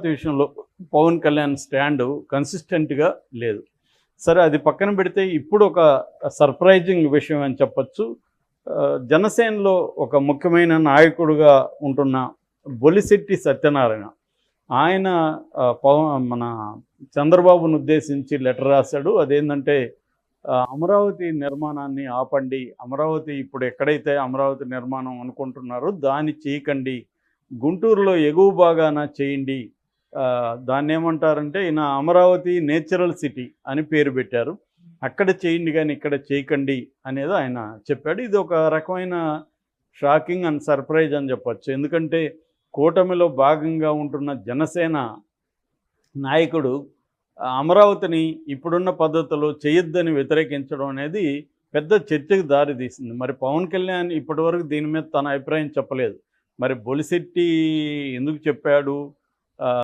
విషయంలో పవన్ కళ్యాణ్ స్టాండ్ కన్సిస్టెంట్గా లేదు. సరే అది పక్కన పెడితే ఇప్పుడు ఒక సర్ప్రైజింగ్ విషయం అని చెప్పచ్చు. జనసేనలో ఒక ముఖ్యమైన నాయకుడుగా ఉంటున్న బొలిశెట్టి సత్యనారాయణ ఆయన మన చంద్రబాబును ఉద్దేశించి లెటర్ రాశాడు. అదేంటంటే అమరావతి నిర్మాణాన్ని ఆపండి, అమరావతి ఇప్పుడు ఎక్కడైతే అమరావతి నిర్మాణం అనుకుంటున్నారో దాన్ని చేయకండి, గుంటూరులో ఎగువ భాగాన చేయండి. దాన్ని ఏమంటారంటే ఈయన అమరావతి నేచురల్ సిటీ అని పేరు పెట్టారు. అక్కడ చేయండి కానీ ఇక్కడ చేయకండి అనేది ఆయన చెప్పాడు. ఇది ఒక రకమైన షాకింగ్ అండ్ సర్ప్రైజ్ అని చెప్పచ్చు. ఎందుకంటే కూటమిలో భాగంగా ఉంటున్న జనసేన నాయకుడు అమరావతిని ఇప్పుడున్న పద్ధతిలో చేయొద్దని వ్యతిరేకించడం అనేది పెద్ద చర్చకు దారితీసింది. మరి పవన్ కళ్యాణ్ ఇప్పటివరకు దీని మీద తన అభిప్రాయం చెప్పలేదు. మరి బొలిశెట్టి ఎందుకు చెప్పాడు?